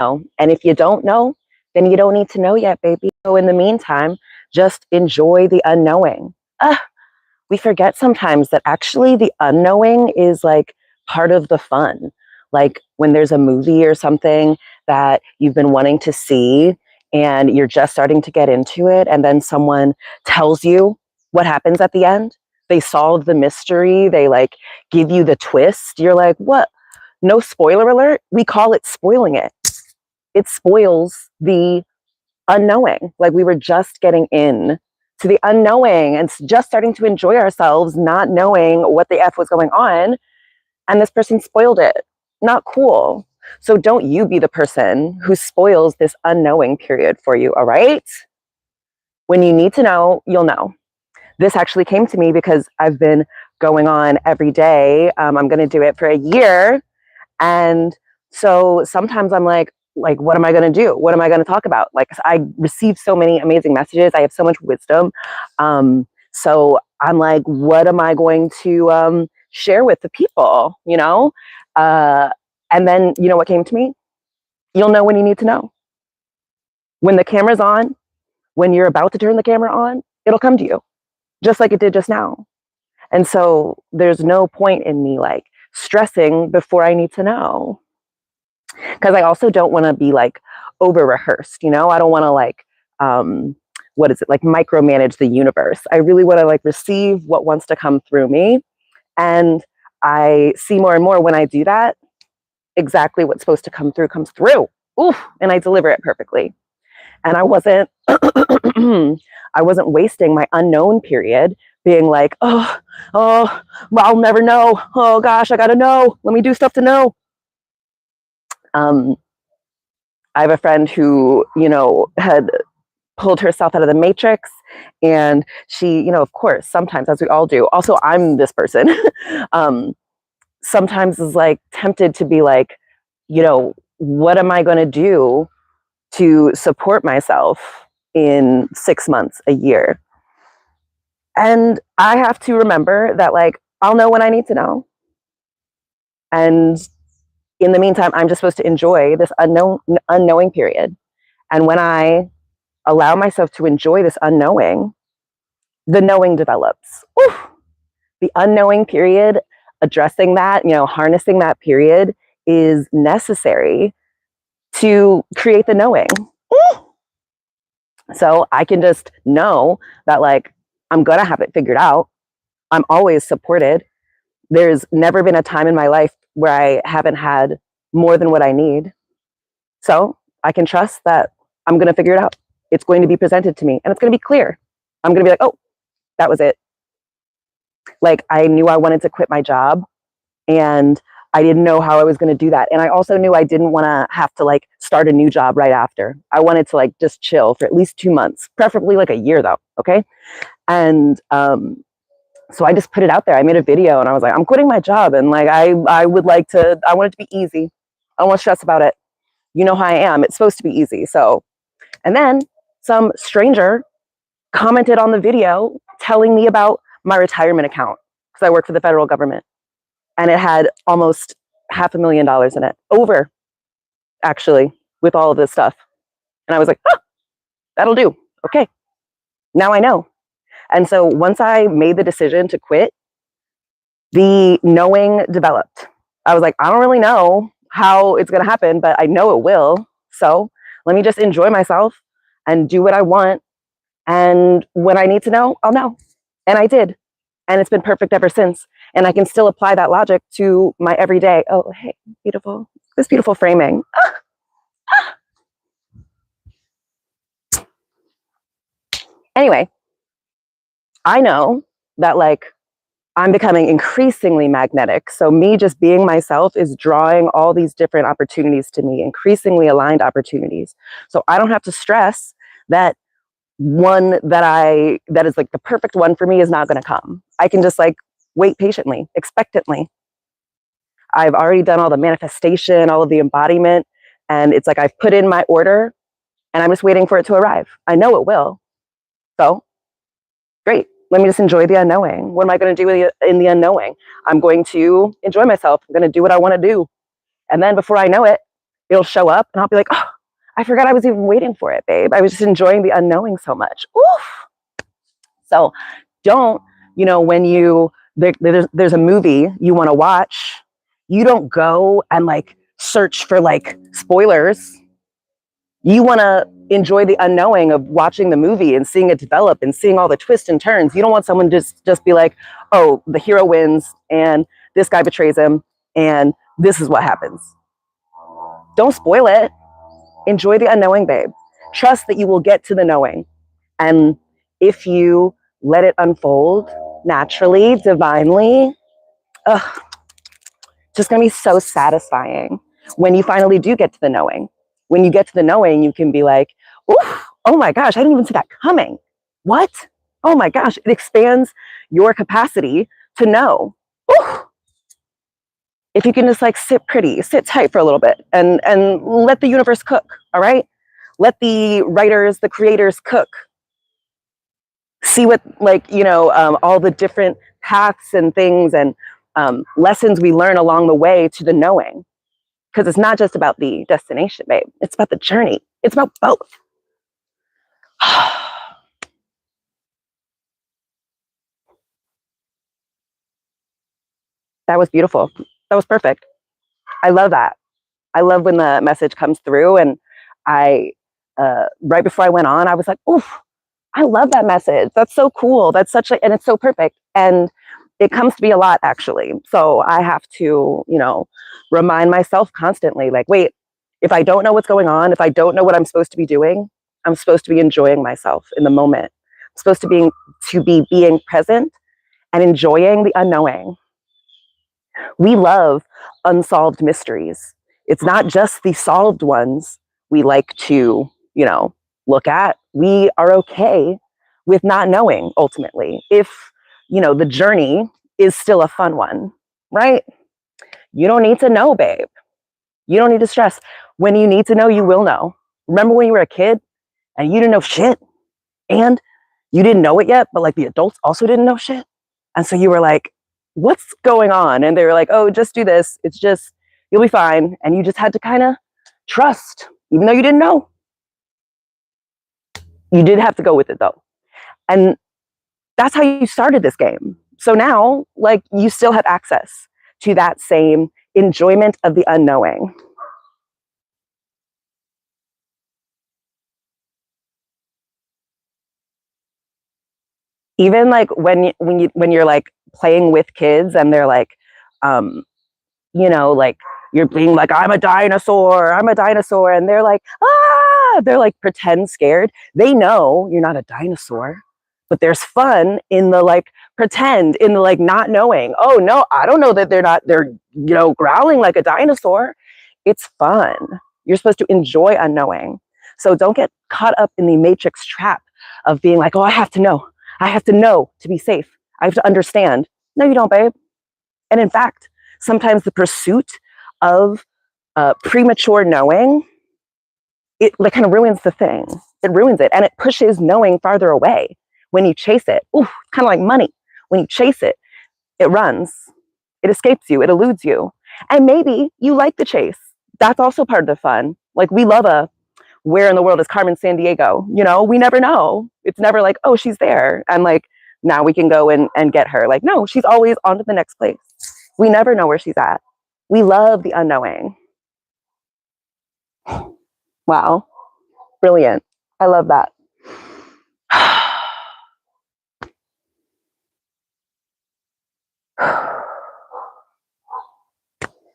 know. And if you don't know, then you don't need to know yet, baby. So in the meantime, just enjoy the unknowing. We forget sometimes that actually the unknowing is like part of the fun. Like when there's a movie or something that you've been wanting to see and you're just starting to get into it, and then someone tells you what happens at the end. They solve the mystery, they like give you the twist. You're like, what? No spoiler alert? We call it spoiling it. It spoils the unknowing. Like we were just getting in to the unknowing and just starting to enjoy ourselves, not knowing what the F was going on. And this person spoiled it. Not cool. So don't you be the person who spoils this unknowing period for you, all right? When you need to know, you'll know. This actually came to me because I've been going on every day. I'm going to do it for a year. And so sometimes I'm like, what am I going to do? What am I going to talk about? Like, I receive so many amazing messages. I have so much wisdom. So I'm like, what am I going to share with the people, you know? And then, you know what came to me? You'll know when you need to know. When the camera's on, when you're about to turn the camera on, it'll come to you, just like it did just now. And so there's no point in me like stressing before I need to know. Because I also don't want to be like over rehearsed, you know? I don't want to like, what is it, like micromanage the universe. I really want to like receive what wants to come through me. And I see more and more when I do that, exactly what's supposed to come through comes through. Oof, and I deliver it perfectly. And I wasn't, I wasn't wasting my unknown period being like, well, I'll never know. Oh gosh, I gotta know. Let me do stuff to know. I have a friend who, you know, had pulled herself out of the matrix, and she, you know, of course, sometimes, as we all do, also I'm this person, sometimes is like tempted to be like, you know, what am I going to do to support myself in 6 months, a year? And I have to remember that, like, I'll know when I need to know. And in the meantime, I'm just supposed to enjoy this unknowing period. And when I allow myself to enjoy this unknowing, the knowing develops. Ooh, the unknowing period, addressing that, you know, harnessing that period is necessary to create the knowing. Ooh. So I can just know that, like, I'm going to have it figured out. I'm always supported. There's never been a time in my life where I haven't had more than what I need. So I can trust that I'm going to figure it out. It's going to be presented to me and it's going to be clear. I'm going to be like, oh, that was it. Like, I knew I wanted to quit my job and I didn't know how I was going to do that. And I also knew I didn't want to have to like start a new job right after. I wanted to like just chill for at least 2 months, preferably like a year though. Okay. And, so I just put it out there. I made a video and I was like, I'm quitting my job. And like, I would like to, I want it to be easy. I don't want to stress about it. You know how I am. It's supposed to be easy. So, and then some stranger commented on the video telling me about my retirement account because I work for the federal government. And it had almost $500,000 in it, over actually, with all of this stuff. And I was like, oh, that'll do. Okay. Now I know. And so once I made the decision to quit, the knowing developed. I was like, I don't really know how it's going to happen, but I know it will. So let me just enjoy myself and do what I want. And when I need to know, I'll know. And I did. And it's been perfect ever since. And I can still apply that logic to my everyday. Oh, hey, beautiful. This beautiful framing. Anyway, I know that like I'm becoming increasingly magnetic. So me just being myself is drawing all these different opportunities to me, increasingly aligned opportunities. So I don't have to stress that one that is like the perfect one for me is not going to come. I can just like wait patiently, expectantly. I've already done all the manifestation, all of the embodiment, and it's like I've put in my order and I'm just waiting for it to arrive. I know it will. So great. Let me just enjoy the unknowing. What am I going to do in the unknowing? I'm going to enjoy myself. I'm going to do what I want to do. And then before I know it, it'll show up and I'll be like, oh, I forgot I was even waiting for it, babe. I was just enjoying the unknowing so much. Oof. So don't, when there's a movie you want to watch, you don't go and like search for like spoilers. You want to enjoy the unknowing of watching the movie and seeing it develop and seeing all the twists and turns. You don't want someone to just be like, oh, the hero wins and this guy betrays him and this is what happens. Don't spoil it. Enjoy the unknowing, babe. Trust that you will get to the knowing. And if you let it unfold naturally, divinely, it's just going to be so satisfying when you finally do get to the knowing. When you get to the knowing, you can be like, oof, oh my gosh, I didn't even see that coming. What? Oh my gosh, it expands your capacity to know. Oof. If you can just like sit tight for a little bit and let the universe cook, all right? Let the writers, the creators cook. See what, all the different paths and things and lessons we learn along the way to the knowing. Because it's not just about the destination, babe. It's about the journey. It's about both. That was beautiful. That was perfect. I love that. I love when the message comes through and right before I went on, I was like, oof, I love that message. That's so cool. That's and it's so perfect. And it comes to me a lot, actually. So I have to, remind myself constantly, like, wait, if I don't know what's going on, if I don't know what I'm supposed to be doing, I'm supposed to be enjoying myself in the moment. I'm supposed to be being present and enjoying the unknowing. We love unsolved mysteries. It's not just the solved ones we like to, look at. We are okay with not knowing ultimately if, the journey is still a fun one, right? You don't need to know, babe. You don't need to stress. When you need to know, you will know. Remember when you were a kid and you didn't know shit and you didn't know it yet, but like the adults also didn't know shit. And so you were like, what's going on? And they were like, oh, just do this. It's just, you'll be fine. And you just had to kind of trust, even though you didn't know. You did have to go with it though. And that's how you started this game. So now, like, you still have access to that same enjoyment of the unknowing. Even like when you're like playing with kids and they're like, like you're being like, I'm a dinosaur, and they're like, they're like pretend scared. They know you're not a dinosaur, but there's fun in the like pretend, in the like not knowing. Oh no, I don't know that they're growling like a dinosaur. It's fun. You're supposed to enjoy unknowing. So don't get caught up in the matrix trap of being like, oh, I have to know. I have to know to be safe. I have to understand. No, you don't, babe. And in fact, sometimes the pursuit of premature knowing, it like kind of ruins the thing. It ruins it and it pushes knowing farther away. When you chase it, kind of like money. When you chase it, it runs. It escapes you. It eludes you. And maybe you like the chase. That's also part of the fun. Like we love where in the world is Carmen Sandiego? We never know. It's never like, oh, she's there. And like, now we can go and get her. Like, no, she's always on to the next place. We never know where she's at. We love the unknowing. Wow. Brilliant. I love that.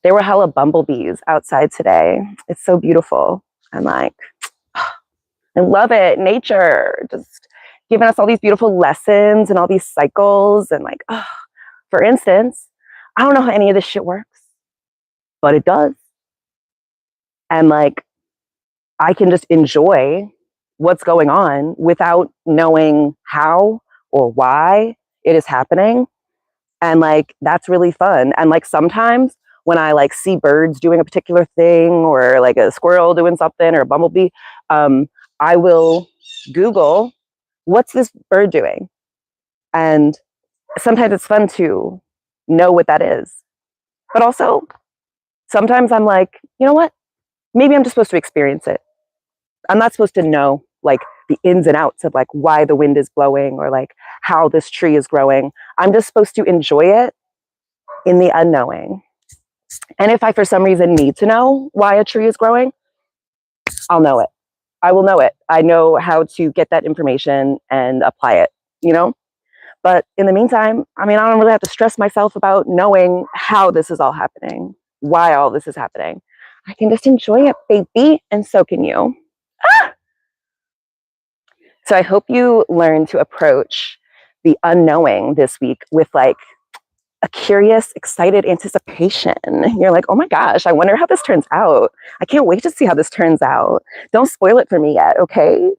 There were hella bumblebees outside today. It's so beautiful. I'm like, I love it. Nature just giving us all these beautiful lessons and all these cycles. And like, for instance, I don't know how any of this shit works, but it does. And like, I can just enjoy what's going on without knowing how or why it is happening. And like, that's really fun. And like, sometimes when I like see birds doing a particular thing or like a squirrel doing something or a bumblebee, I will Google, what's this bird doing? And sometimes it's fun to know what that is. But also, sometimes I'm like, you know what? maybe I'm just supposed to experience it. I'm not supposed to know like the ins and outs of like why the wind is blowing or like how this tree is growing. I'm just supposed to enjoy it in the unknowing. And if I, for some reason, need to know why a tree is growing, I'll know it. I will know it. I know how to get that information and apply it, you know? But in the meantime, I mean, I don't really have to stress myself about knowing how this is all happening, why all this is happening. I can just enjoy it, baby, and so can you. Ah! So I hope you learn to approach the unknowing this week with like a curious, excited anticipation. You're like, oh my gosh, I wonder how this turns out. I can't wait to see how this turns out. Don't spoil it for me yet, okay?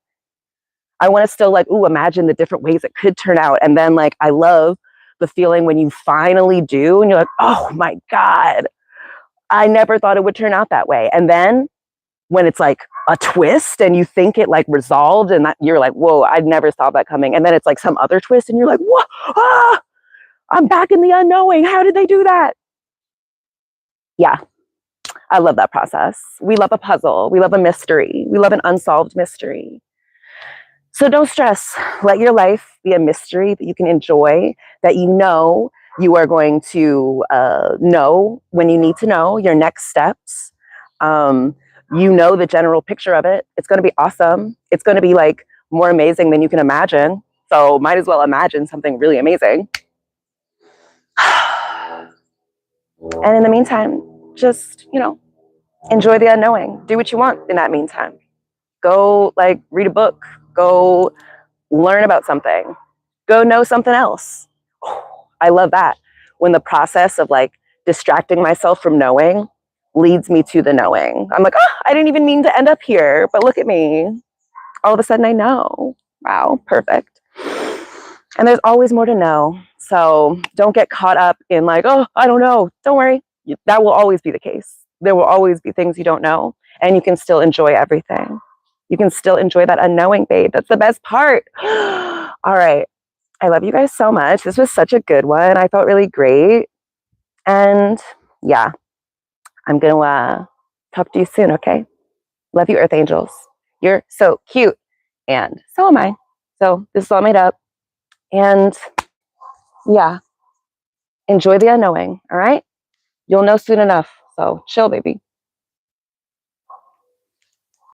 I want to still like, ooh, imagine the different ways it could turn out. And then like, I love the feeling when you finally do and you're like, oh my God, I never thought it would turn out that way. And then when it's like a twist and you think it like resolved and that, you're like, whoa, I never saw that coming. And then it's like some other twist and you're like, whoa, ah, I'm back in the unknowing. How did they do that? Yeah, I love that process. We love a puzzle. We love a mystery. We love an unsolved mystery. So don't stress. Let your life be a mystery that you can enjoy, that you know you are going to know when you need to know your next steps. You know the general picture of it. It's going to be awesome. It's going to be like more amazing than you can imagine. So might as well imagine something really amazing. And in the meantime, just, you know, enjoy the unknowing. Do what you want in that meantime. Go like read a book. Go learn about something. Go know something else. I love that. When the process of like distracting myself from knowing leads me to the knowing. I'm like, oh, I didn't even mean to end up here, but look at me. All of a sudden I know. Wow, perfect. And there's always more to know. So don't get caught up in like, oh, I don't know. Don't worry. That will always be the case. There will always be things you don't know, and you can still enjoy everything. You can still enjoy that unknowing, babe. That's the best part. All right. I love you guys so much. This was such a good one. I felt really great. And yeah, I'm going to talk to you soon, okay? Love you, Earth Angels. You're so cute. And so am I. So this is all made up. And yeah, enjoy the unknowing, all right? You'll know soon enough. So chill, baby.